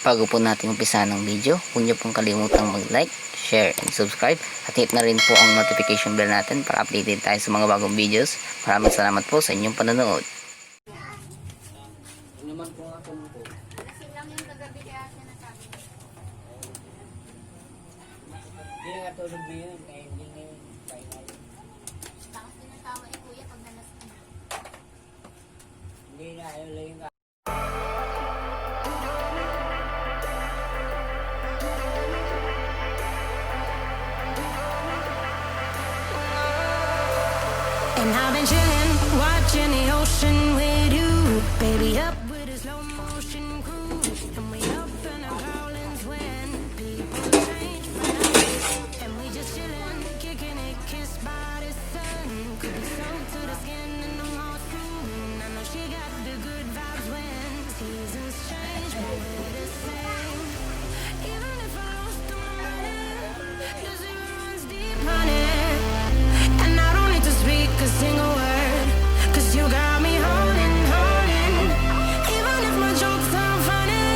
Bago po natin umpisa ng video, huwag niyo pong kalimutang mag-like, share, and subscribe. At hit na rin po ang notification bell natin para updated tayo sa mga bagong videos. Maraming salamat po sa inyong panonood. Naman po nga po. Kasi lang yung kagabi kaya siya nasabi. Hindi na katulog na yun, kaya hindi na yun. Tapos tinatawa ni kuya pag nalas na. Hindi na, ayaw lang yung And I've been chilling, watching the ocean with you, baby, up with a slow motion cruise. And we up in our howlings when people change my life. And we just chilling, kicking it, kissed by the sun. Could be soaked to the skin in the moss room. I know she got the good vibes when seasons change, but we're the same. Even if I lost the morning, the zero runs deep, honey. And I don't need to speak a single word, 'cause you got me holding, holding. Even if my jokes aren't funny,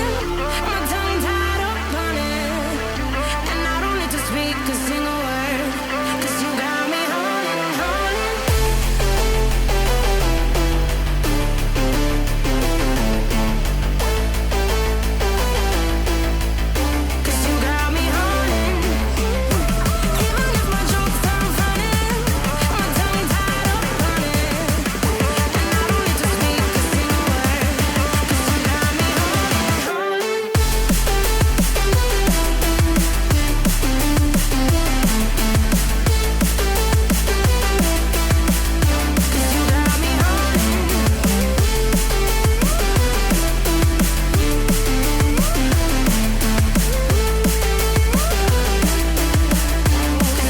my tongue tied up on it. And I don't need to speak a single word, 'cause you got me holding, holding. 'Cause you got me holding. Even if my jokes aren't funny, my tongue tied up on it. And I don't need to speak a single word, 'cause you got me holding, holding. 'Cause you got me holding.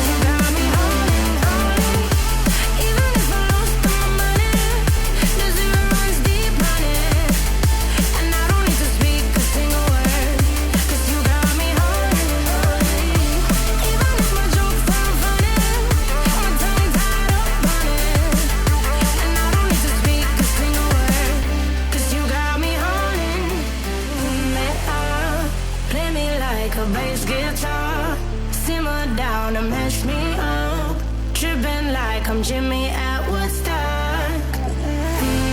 You got me holding, holding. Even if I lost all my money, the zero runs deep, honey. And I don't need to speak a single word, 'cause you got me holding, holding. Even if my jokes aren't funny, my tongue tied up on it. And I don't need to speak a single word, 'cause you got me holding. Me up, play me like a bass guitar. Simmer down and mash me up, tripping like I'm Jimmy at Woodstock.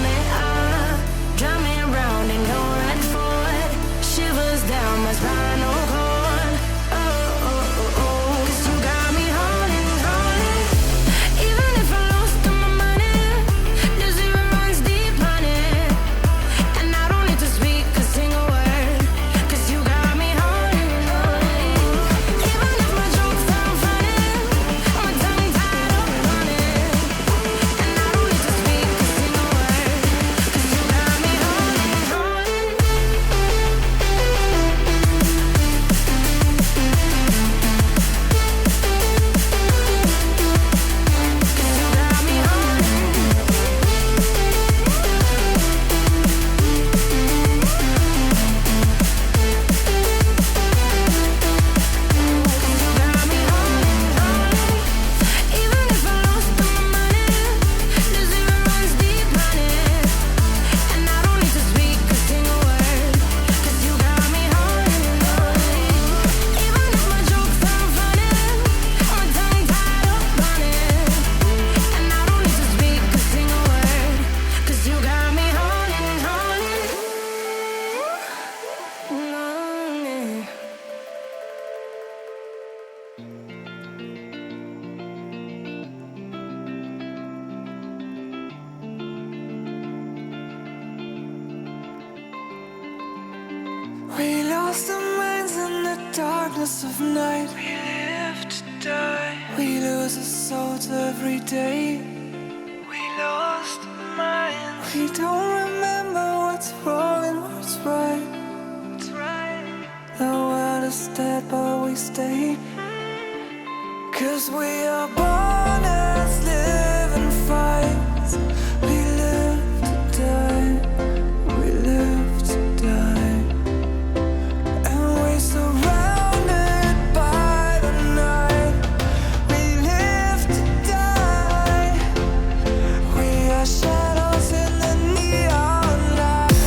Me up, drive me round and go right for it. Shivers down my spinal cord. Oh, oh, oh, oh. 'Cause you got me holding, holding. Even if I lost all my money, the zero runs deep, honey. And I don't need to speak a single word, 'cause you got me holding, holding. Even if my jokes aren't funny, my tongue tied up on it. And I don't need to speak a single word, 'cause you got me holding, holding. 'Cause you got me holding. You got me holding, holding. Even if I lost all my money, the zero runs deep, honey. And I don't need to speak a single word, 'cause you got me holding, holding. Even if my jokes aren't funny, my tongue tied up on it. And I don't need to speak a single word, 'cause you got me holding, holding. Holding. We lost our minds in the darkness of night. We live to die. We lose our souls every day. We lost our minds. We don't remember what's wrong and what's right. The world is dead, but we stay. 'Cause we are born as living fights. We live to die. We live to die. And we're surrounded by the night. We live to die. We are shadows in the neon light.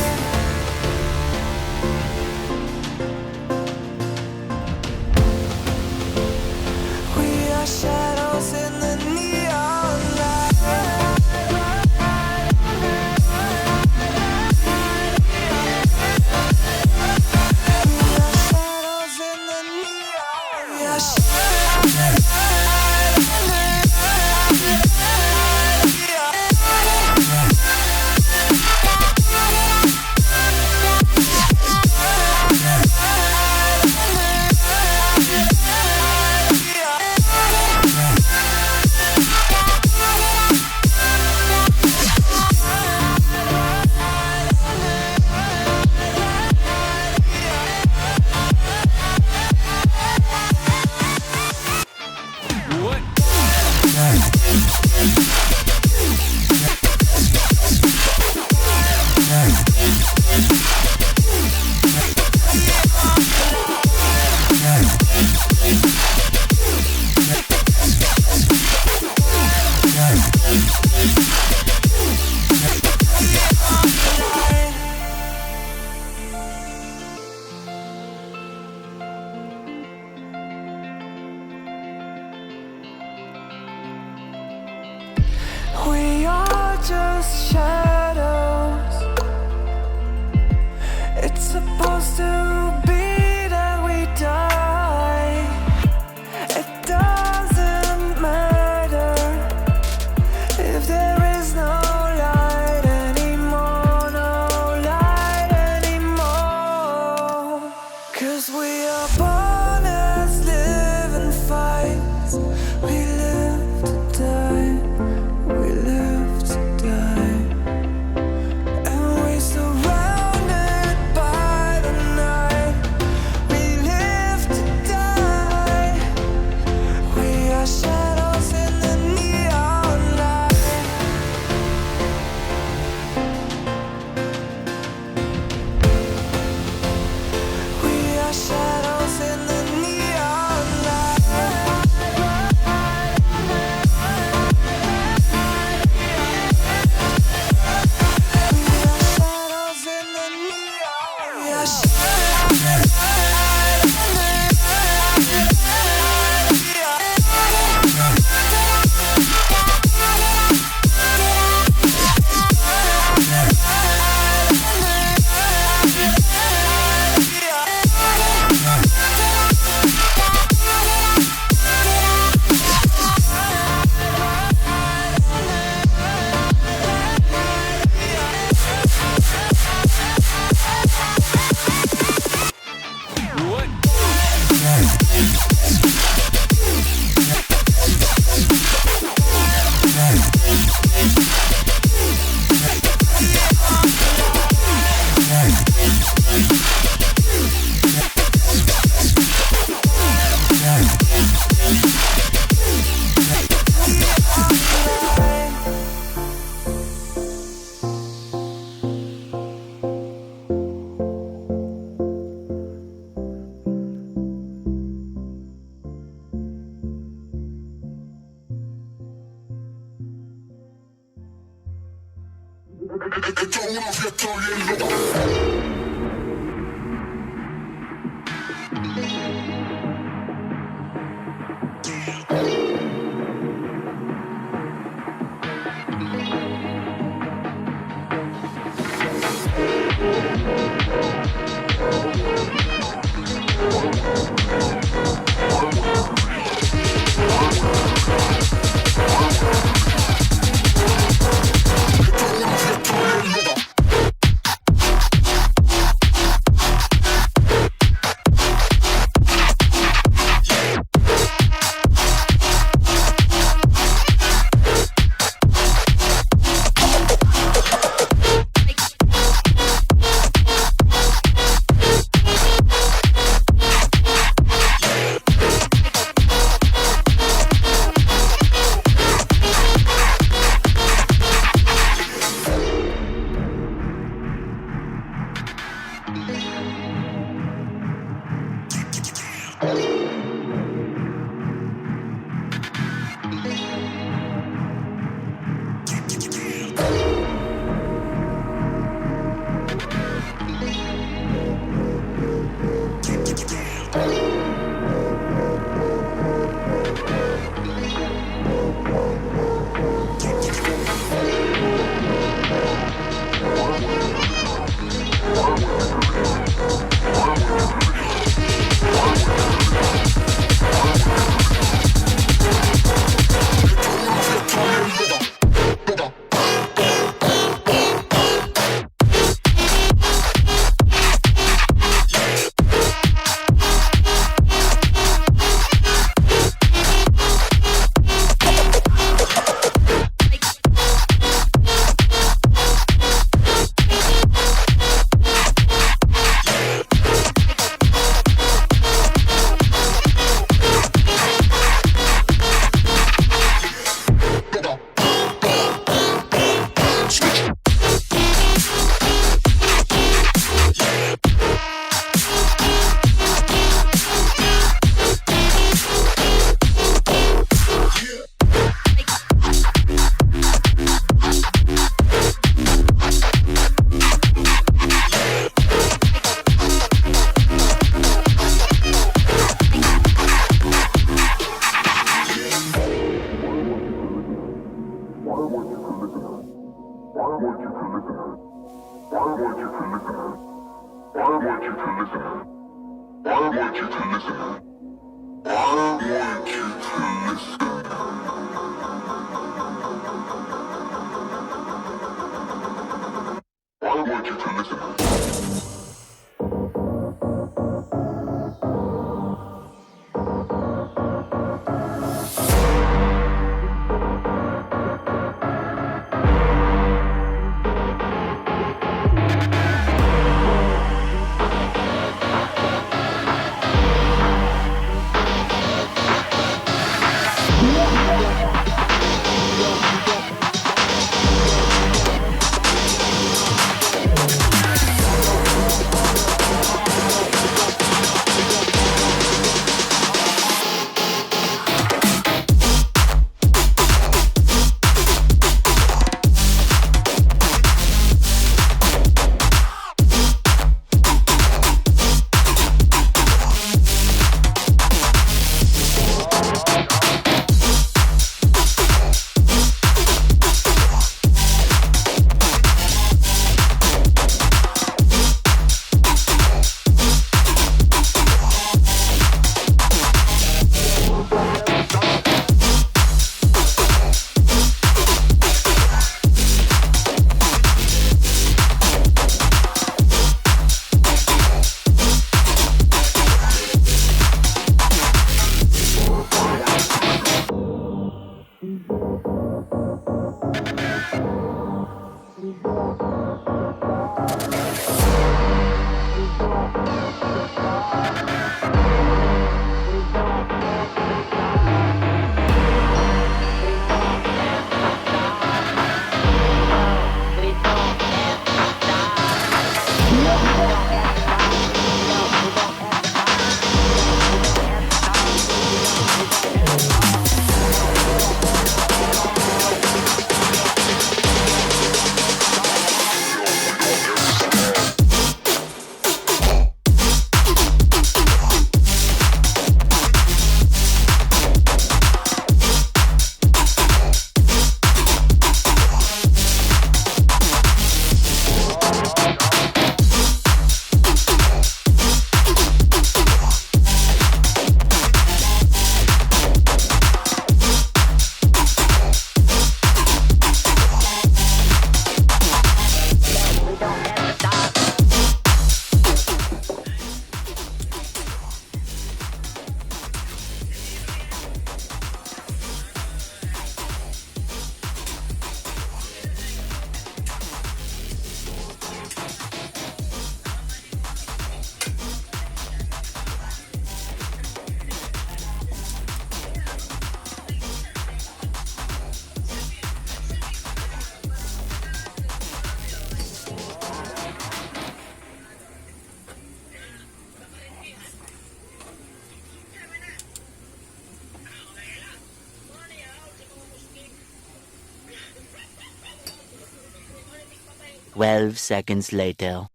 12 seconds later.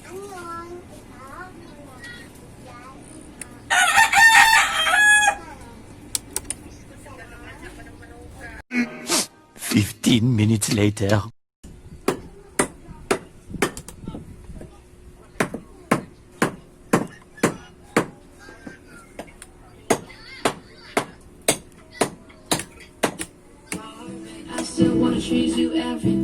Ano yun? Ikaw? 15 minutes later. I still wanna choose you every